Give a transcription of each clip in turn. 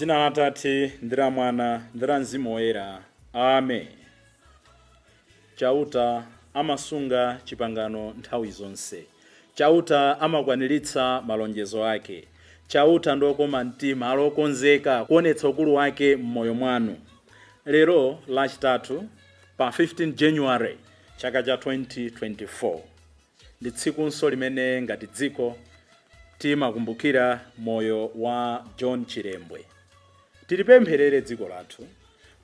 Dzina la Atate ndi la Mwana ndi la Mzimu Woyera. Amen. Chauta amasunga chipangano nthawi zonse. Chauta amakwaniritsa malonjezo ake. Chauta ndokoma mtima alokonzeka kuonetsa ukulu wake m'moyo mwanu. Lero lachitatu pa 15 January chaka cha 2024 ndi tsikunso limene ngati dziko timakumbukira moyo wa John Chilembwe. Tilipempherere dziko lathu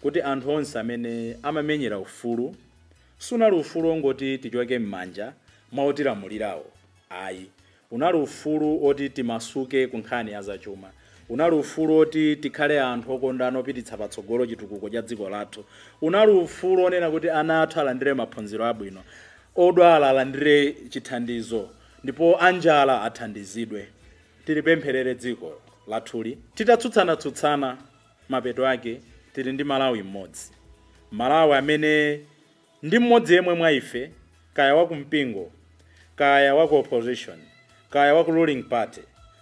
kuti anthu onse amene amamenyera ufulu sunali ufulu ongoti tichoke m'manja mwa otilamulirawo. Ayi, unali ufulu oti timasuke ku nkhani ya zachuma. Unali ufulu oti tikhale anthu okondana opititsa patsogolo chitukuko cha dziko lathu. Unali ufulu onena kuti ana athu alandire maphunziro abwino, odwala alandire chithandizo, ndipo anjala athandizidwe. Tilipempherere dziko lathuli. Titatsutsana mapeto ake tili ndi Malawi mmodzi. Malawi amene ndi mmodzi yemwe mwa ife, kaya wa kumpingo, kaya wa ku opposition, kaya wa ku ruling party,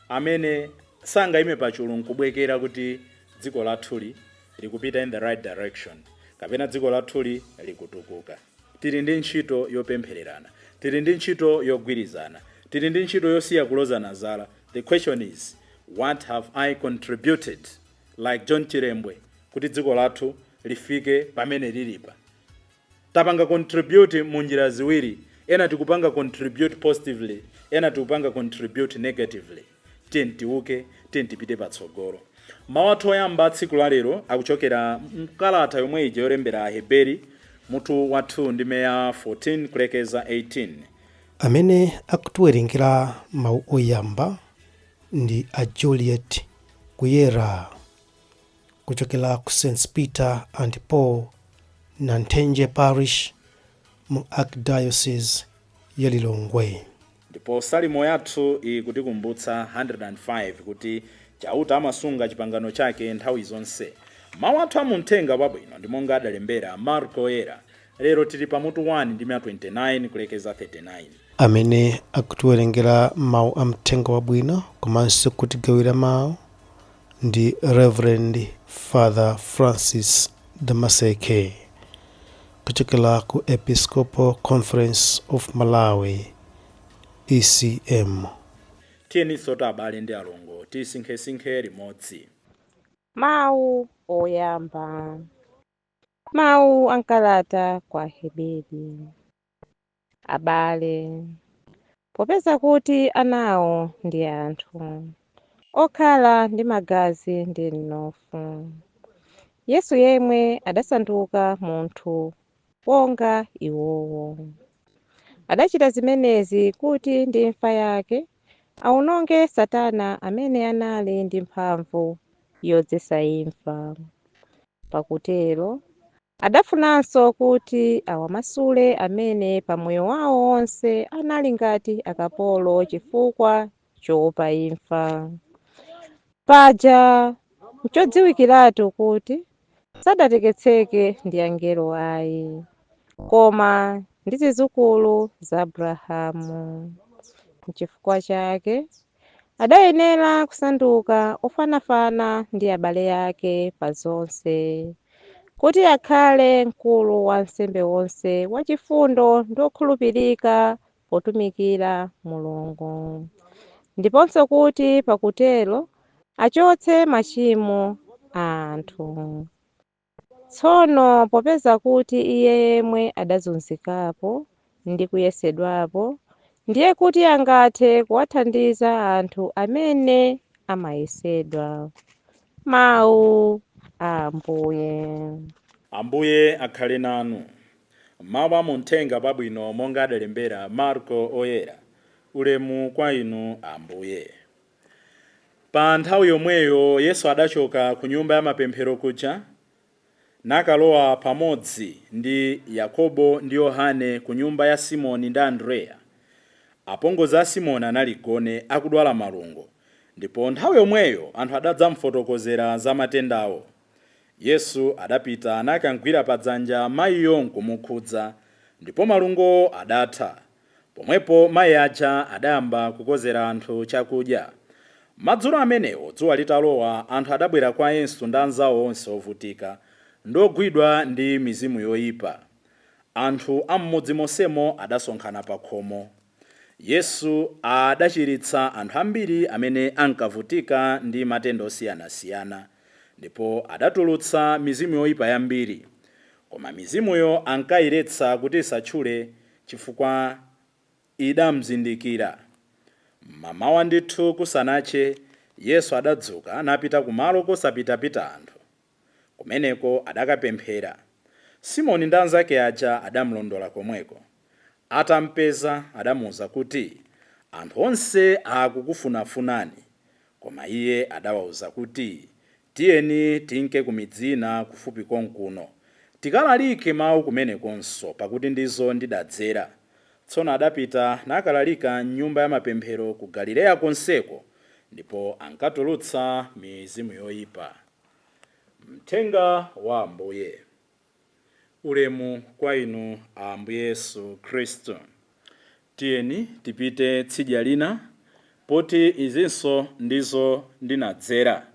amene sangayime pachulu nkubwekera kuti dziko lathuli likupita in the right direction, kapena dziko lathuli likutukuka. Tili ndi ntchito yopemphererana, tili ndi ntchito yogwirizana, tili ndi ntchito yosiya kulozana zala. The question is, what have I contributed like John Chilembwe kuti dziko lathu lifike pamene lilipa? Tapanga contribute munjira ziwiri, ena tikupanga contribute positively, ena tikupanga contribute negatively. Tiuke, tipite patsogolo. Mawu athu oyamba tsiku la lero akuchokera mkalata yomwe ija yolembera Aheberi mutu wathu ndi meya 14 kulekeza 18. Amene akutiwerengera mawu oyamba ndi a Juliet Kuyera kuchokera ku St. Peter and Paul Nanthenje Parish mu Archdiocese ya Lilongwe. Ndipo salimo yathu ikutikumbutsa 105 kuti chauta amasunga chipangano chake nthawi zonse. Mawu athu amumthenga wabwino ndi monga adalembera Marko Oyera. Lero tili pamutu 1 ndi 29 kulekeza 39. Amene akutiwerengera mawu amthenga wabwino komanso kutigawira mawu ndi Reverend Father Francis Damaseke kuchokera ku Episcopal Conference of Malawi ECM. Tiyeni sota abale ndi alongo tisinkhe limodzi. Mawu oyamba. Mawu ankalata kwa Heberi. Abale, popeza kuti anawo ndi anthu okhala ndi magazi ndi mnofu, Yesu yemwe adasanduka munthu wonga iwowo. Adachita zimenezi kuti ndi imfa yake awononge Satana amene anali ndi mphamvu yodzetsa imfa. Pakutero adafunanso kuti awamasule amene pamoyo wawo wonse anali ngati akapolo chifukwa choopa imfa. Paja n'chodziwikiratu kuti sadateketseke ndi angelo ayi, koma ndi zidzukulu za Abrahamu. N'chifukwa chake adayenera kusanduka ofanafana ndi abale ake pa zonse, kuti akhale mkulu wa ansembe wonse wachifundo ndi okhulupirika potumikira Mulungu, ndiponso kuti pakutero achotse machimo a anthu. Tsono popeza kuti iye yemwe adazunzikapo ndi kuyesedwapo ndiye kuti angathe kuwathandiza anthu amene amayesedwa. Mawu a Ambuye. Ambuye akhale nanu. Mawu amumthenga wabwino monga adalembera Marko Oyera. Ulemu kwa inu Ambuye. Pa nthawi yomweyo Yesu adachoka ku nyumba ya mapemphero kuja nakalowa pamodzi ndi Yakobo ndi Yohane ku nyumba ya Simoni ndi Andreya. Apongozi a Simoni anali gone akudwala malungo, ndipo nthawi yomweyo anthu adadzamufotokozera za matendawo. Yesu adapita nakagwira padzanja mayiyo nkumukhudza, ndipo malungo adatha. Pomwepo mayi aja adayamba kukozera anthu chakudya. Madzulo amenewo dzuwa litalowa, anthu adabwera kwa Yesu ndi anzawo onse ovutika ndogwidwa ndi mizimu yoyipa. Anthu am'mudzi monsemo adasonkhana pa khomo. Yesu adachiritsa anthu ambiri amene ankavutika ndi matenda osiyanasiyana, ndipo adatulutsa mizimu yoyipa yambiri. Koma mizimuyo ankayiretsa kuti isatchule chifukwa idamzindikira. Mamawa ndithu kusanache, Yesu adadzuka napita kumalo kosapitapita anthu. Kumeneko adakapemphera. Simoni ndi anzake aja adamulondola komweko. Atampeza adamuwuza kuti anthu onse akukufunafunani. Koma iye adawawuza kuti tiyeni tinke ku midzi ina kufupi konkuno, tikalalike mawu kumenekonso, pakuti ndizo ndidadzera. Tsono adapita nakalalika m'nyumba ya mapemphero ku Galileya konseko, ndipo ankatulutsa mizimu yoyipa. Mthenga wa Ambuye. Ulemu kwa inu Ambuye Yesu Khristu. Tiyeni tipite tsidya lina, poti izinso ndizo ndinadzera.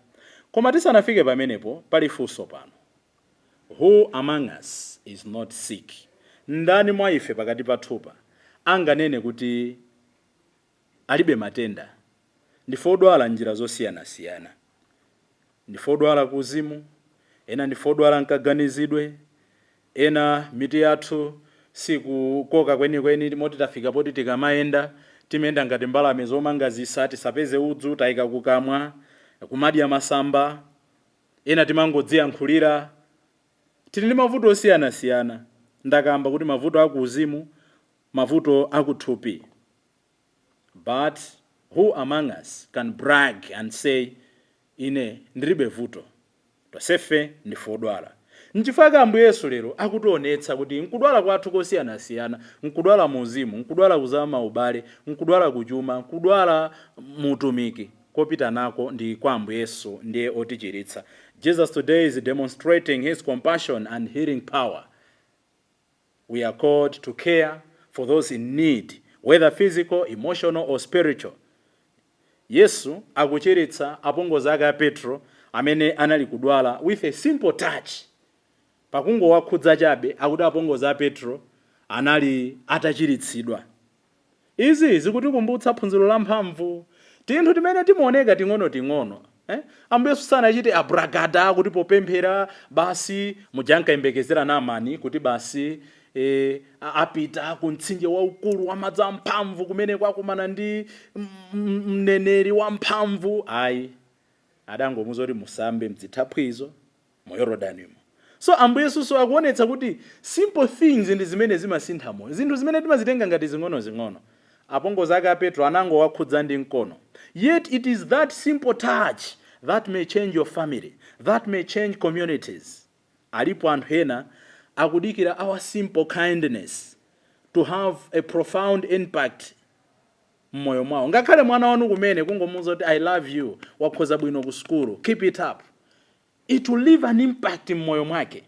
Koma tisanafike pamenepo pali funso pano. Who among us is not sick? Ndani mwa ife pakati pathupa anganene kuti alibe matenda? Ndife odwala njira zosiyanasiyana. Ndife odwala kuzimu, ena ndife odwala nkaganizidwe, ena miti yathu sikukoka kwenikweni moti tafika poti tikamayenda timenda ngati mbalame zomanga zisa, tisapeze udzu tayika kukamwa, kumadya masamba, ena timangodziyankhulira. Tili ndi mavuto osiyanasiyana. Ndakamba kuti mavuto akuzimu, mavuto akuthupi. But who among us can brag and say, ine ndilibe vuto? Tosefe ndife odwala. Nchifukwa Ambuye Yesu lero akutionetsa kuti nkudwala kwathu kosiyanasiyana, nkudwala muzimu, nkudwala kuzama ubale, nkudwala kuchuma, nkudwala mutumiki, kopita nako ndi kwa Ambuye Yesu ndiye otichiritsa. Jesus today is demonstrating his compassion and healing power. We are called to care for those in need, whether physical, emotional or spiritual. Yesu akuchiritsa apongozi ake a Petro amene anali kudwala with a simple touch. Pakungo wakhudza chabe akuti apongozi a Petro anali atachiritsidwa. Izi zikutikumbutsa phunziro la mphamvu. Tinthu timene timaoneka ting'ono. Ambuye Yesu sanachite abragada kuti popemphera basi mujankayembekezera Naamani kuti basi apita ku mtsinje waukulu wa madzi amphamvu kumene kwakumana ndi mneneri wa mphamvu. Ayi, adangomuwuza kuti musambe mdzithaphwizo mu Yorodanimu. So Ambuye Yesu akuonetsa kuti simple things ndi zimene zimasintha moyo, zinthu zimene timazitenga ngati zing'ono. Apongozi ake a Petro anangowakhudza ndi mkono. Yet it is that simple touch that may change your family, that may change communities. Alipo anthu ena akudikira our simple kindness to have a profound impact mmoyo mwawo. Ngakhale mwana wanu kumene kungomuwuza kuti I love you, wakhoza bwino ku skulu, keep it up. It will leave an impact mmoyo mwake.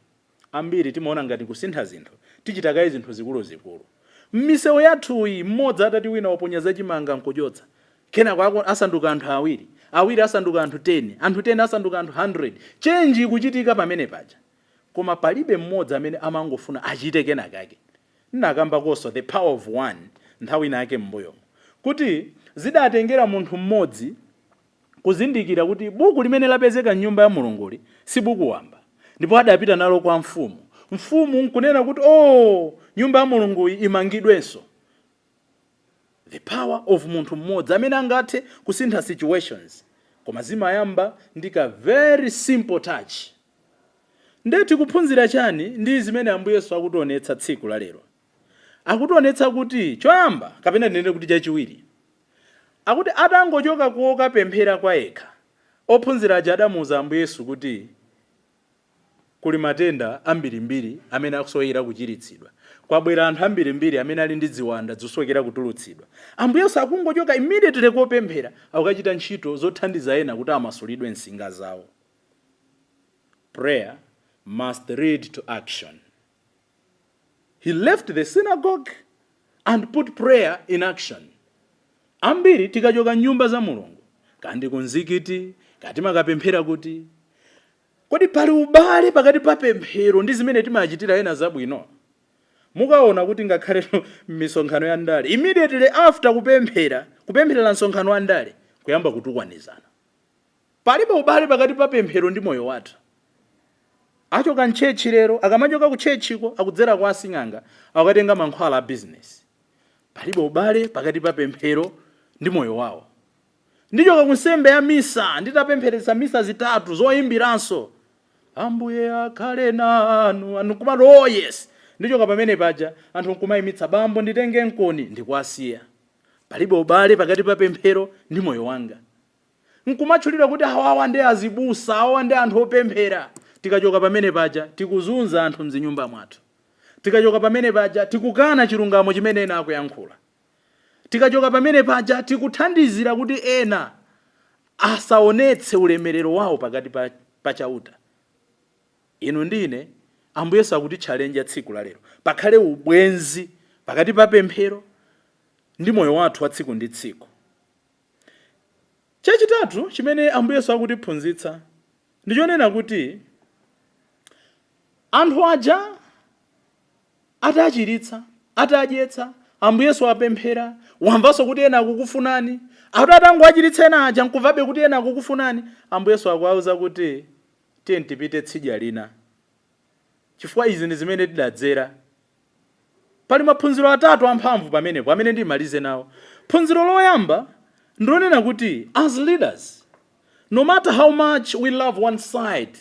Ambiri timaona ngati kusintha zinthu, tichitakayi zinthu zikuluzikulu. M'misewu yathu iyi mmodzi atati wina waponya zachimanga nkuchotsa, kena kwako asanduka anthu awiri asanduka anthu 10, anthu 10 asanduka anthu 100. Change ikuchitika pamene paja. Koma palibe mmodzi amene amangofuna achite kena kake. Ndakamba koso the power of one nthawi inake m'mbuyo. Kuti zidatengera munthu mmodzi kuzindikira kuti buku limene lapezeka m'nyumba ya Mulunguli si buku wamba. Ndipo adapita nalo kwa mfumu. Mfumu nkunena kuti nyumba ya Mulungu imangidwenso. The power of munthu mmodzi amene angathe kusintha situations. Koma zimayamba ndika very simple touch. Ndeti kuphunzira chani ndi zimene Ambuye Yesu akutionetsa tsiku la lero. Akutionetsa kuti choyamba kapena ndinene kuti chachiwiri. Akuti atangochoka kuoka pemphera kwa yekha, ophunzira aja adamuwuza Ambuye Yesu kuti kuli matenda ambirimbiri amene akusowekera kuchiritsidwa. Kwabwera anthu ambirimbiri amene ali ndi ziwanda zosowekera kutulutsidwa. Ambuye Yesu akungochoka immediately kopemphera akukachita ntchito zothandiza ena kuti amasulidwe nsinga zawo. Prayer must lead to action. He left the synagogue and put prayer in action. Ambiri tikachoka nyumba za Mulungu kandi kunzikiti kati makapemphera kuti. Kodi pali ubale pakati pa pemphero ndi zimene timachitira ena zabwino? Mukaona kuti ngakhale m'misonkhano ya ndale, immediately after kupempherera msonkhano wa ndale, kuyamba kutukwanizana. Palibe ubale pakati pa pemphero ndi moyo wathu. Achoka mchechi lero, akamachoka ku chechiko akudzera kwa asing'anga, akatenga mankhwala a business. Palibe ubale pakati pa pemphero ndi moyo wawo. Ndichoka ku nsembe ya misa, nditapemphereza misa zitatu zoyimbiranso. Ambuye akhale nanu, anu kumati oh yes. Ndichoka pamene paja, anthu nkumayimitsa bambo nditenge nkoni ndikwasiya. Palibe ubale pakati pa pemphero ndi moyo wanga. Nkumatchulira kuti awawa ndi azibusa, awawa ndi anthu opemphera. Tikachoka pamene paja, tikuzunza anthu mzinyumba mwathu. Tikachoka pamene paja, tikukana chilungamo chimene ena akuyankhula. Tikachoka pamene paja, tikuthandizira kuti ena asaonetse ulemerero wawo pakati pa chauta. Inu ndine, Ambuye sakuti challenge tsiku la lero. Pakhale ubwenzi pakati pa pemphero ndi moyo wathu wa tsiku ndi tsiku. Chachitatu chimene Ambuye sakutiphunzitsa ndichonena kuti anthu aja atachiritsa, atadyetsa, Ambuye wapemphera, wamvanso kuti ena akukufunani, atango achiritsa ena aja nkuvabe kuti ena akukufunani, Ambuye akuwauza kuti tiye tipite tsidya lina. Chifukwa izi ndi zimene tidadzera. Pali maphunziro atatu amphamvu pamenepo amene ndimalize nawo. Phunziro loyamba ndilonena kuti as leaders, no matter how much we love one side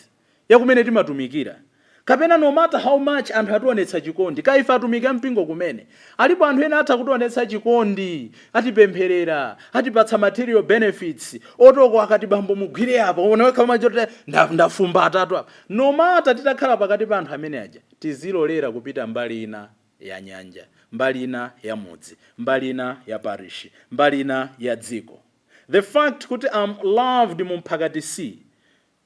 ya kumene timatumikira, kapena no matter how much anthu atiwonetsa chikondi, kaifa atumika mpingo kumene, alipo anthu ena atha kutiwonetsa chikondi, atipempherera, atipatsa material benefits, otoko akati bambo mugwire apo, oneweka majority ndafumba atatu apo. No matter titakhala pakati pa anthu amene aja, tizilolera kupita mbali ina ya nyanja, mbali ina ya mudzi, mbali ina ya parish, mbali ina ya dziko. The fact kuti I'm loved mu mphakatisi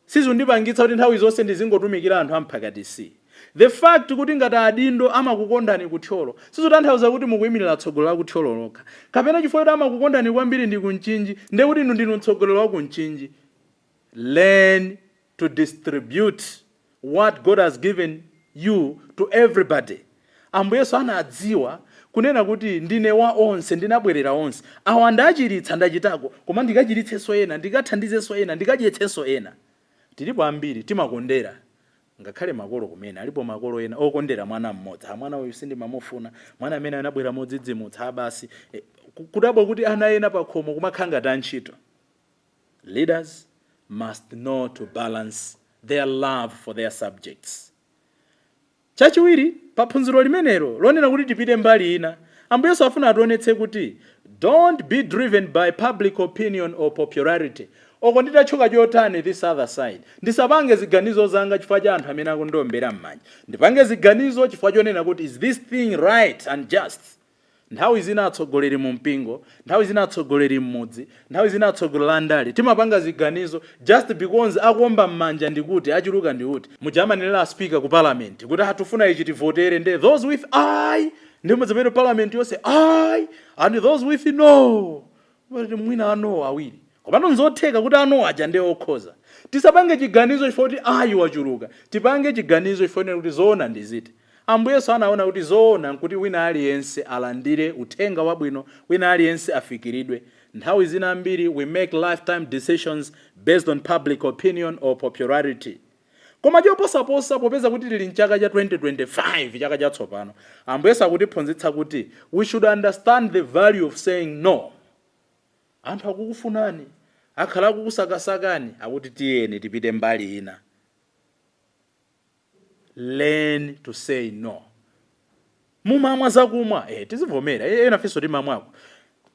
sizindipangitsa kuti nthawi zonse ndizingotumikira anthu amphakatisi. The fact kuti ngati adindo amakukondani kuthyolo sizotanthauza kuti mukuyimirira tsogolo la kuthyolo lokha. Kapena chifukwa kuti amakukondani kwambiri ndi kunchinji ndiye kuti inu ndinu mtsogolero wa kunchinji. Learn to distribute what God has given you to everybody. Ambuye anadziwa kunena kuti ndine wa onse, ndinabwerera onse. Awa ndachiritsa ndachitako, koma ndikachiritsenso ena, ndikathandizenso ena, ndikadyetsenso ena. Tilipo ambiri timakondera, ngakhale makolo kumene alipo makolo ena okondera mwana mmodzi. Mwana uyu sindimamufuna, mwana amene anabwera modzidzimutsa basi. Kudabwa kuti ana ena pakhomo kumakhanga ta ntchito. Leaders must know to balance their love for their subjects. Chachiwiri, paphunziro limenelo lonena kuti tipite mbali ina, Ambuye afuna ationetse kuti don't be driven by public opinion or popularity. Oko nditachoka chotani this other side. Ndisapange ziganizo zanga chifukwa cha anthu amene akundombera m'manja. Ndipange ziganizo chifukwa chonena kuti is this thing right and just. Nthawi zina atsogoleri mu mpingo, nthawi zina atsogoleri mmudzi, nthawi zina atsogoleri ndale. Timapanga ziganizo just because akuomba m'manja ndikuti achuluka ndikuti. Mujamanira speaker ku parliament kuti hatufuna ichi tivotere nde those with I ndimo zimene parliament yonse I and those with no. Kuti mwina ano awiri. Kopano nzotheka kuti ano aja ndi okhoza. Tisapange chiganizo chifukwa kuti ayi wachuluka. Tipange chiganizo chifukwa kuti zoona ndiziti. Ambuye anaona kuti zoona nkuti wina aliyense alandire uthenga wabwino, wina aliyense afikiridwe. Nthawi zina ambiri we make lifetime decisions based on public opinion or popularity. Koma choposaposa popeza kuti tili mchaka cha 2025 chaka chatsopano, Ambuye akutiphunzitsa kuti we should understand the value of saying no. Anthu akukufunani, akhala kukusakasakani, akuti tiyeni tipite mbali ina. Learn to say no. Mumamwa zakumwa, tizivomera, ena feso timamwako.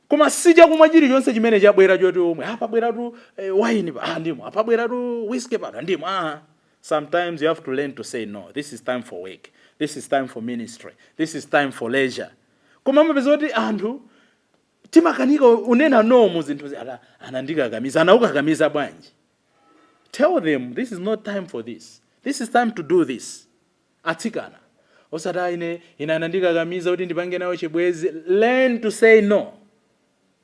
Koma sija kumwa chilichonse chimene chabwera choti omwe, apabwera tu wine, ndimo, apabwera tu whiskey pa, ndimo, Sometimes you have to learn to say no. This is time for work. This is time for ministry. This is time for leisure. Koma mapeza kuti anthu timakanika unena no mu zinthu anandikakamiza, anawukakamiza bwanji. Tell them this is not time for this. This is time to do this. Atsikana. Osata ine anandikakamiza kuti ndipange nawo chibwezi. Learn to say no.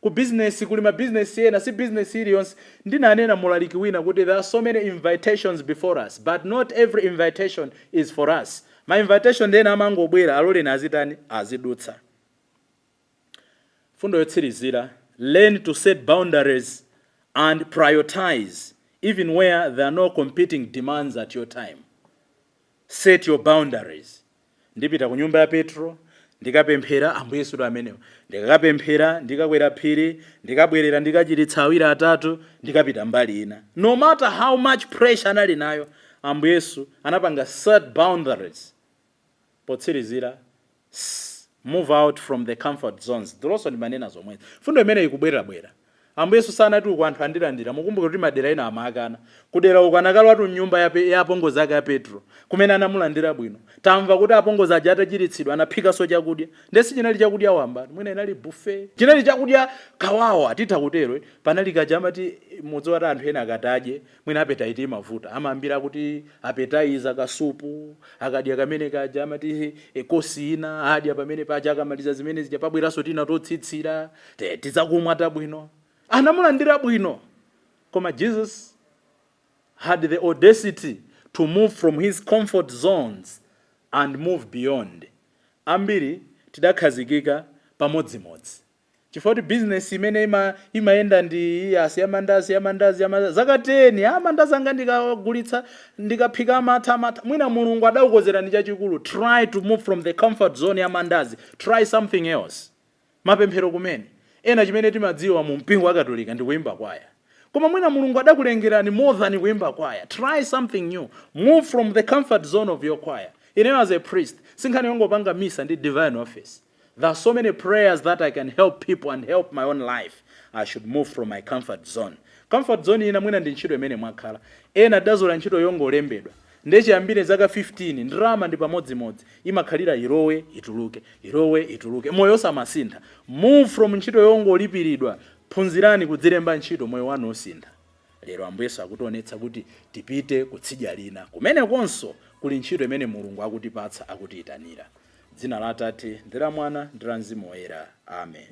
ku business kuli ma business ena si business iliyonse. Ndinanena mulaliki wina kuti there are so many invitations before us, but not every invitation is for us. Ma invitation ndena amangobwera alole nazitani azidutsa. Fundo yotsirizira, learn to set boundaries and prioritize even where there are no competing demands at your time. Set your boundaries. Ndipita ku nyumba ya Petro, ndikapemphera Ambuye Yesu amenewo. Ndikapemphera, ndikakwera phiri, ndikabwerera ndikachiritsa awiri atatu, ndikapita mbali ina. No matter how much pressure anali nayo, Ambuye Yesu anapanga set boundaries. Potsirizira, move out from the comfort zones. Ndiloso ndi manena zomwe. Fundo imene ikubwera. Ambuye Yesu sanati ku anthu andilandira. Mukumbuke kuti madera ena amakana. Kudera ukanakala watu nyumba ya apongozi ake ya Petro. Kumene anamulandira bwino. Tamva kuti apongozi aja atachiritsidwa anaphika so chakudya. Ndesi chinali chakudya wamba. Mwina inali buffet. Chinali chakudya kawawa atitha kutero. Panali kajama ti mudzi wa anthu ena akataje. Mwina appetite mavuta. Amambira kuti appetizer kasupu. Akadya kamene kajama ti kosi ina. Adya pamene paja akamaliza zimene zija pabweraso tina totsitsira. Tizakumwa tabwino. Anamulandira bwino. Koma Jesus had the audacity to move from his comfort zones and move beyond. Ambiri tidakhazikika pamodzimodzi. Chifukwa business imene imaenda ndi yamandazi zaka 10 amandazi anga ndikagulitsa ndikaphika mata mwina Mulungu adaukozera ndi chachikulu. Try to move from the comfort zone yamandazi. Try something else. Mapemphero kumene ena chimene timadziwa mu mpingo wa Katolika ndi kuimba kwaya. Koma mwina Mulungu adakulengerani more than kuimba kwaya. Try something new. Move from the comfort zone of your choir. As a priest, sinkhani yongopanga misa ndi divine office. There are so many prayers that I can help people and help my own life. I should move from my comfort zone. Comfort zone ina mwina ndi ntchito imene mwakhala. Ena dazola ntchito yongolembedwa. Ndechi ambire zaka 15 ndrama ndi pamodzimodzi imakhalira irowe ituluke moyo samasintha. Move from ntchito yongolipiridwa, phunzirani kudzilemba ntchito moyo wanu osintha. Lero Ambuye Yesu akutionetsa kuti tipite kutsidya lina kumene konso kuli ntchito imene Mulungu akutipatsa akutiyitanira. Dzina la Atate ndi la Mwana ndi la Mzimu Woyera. Amen.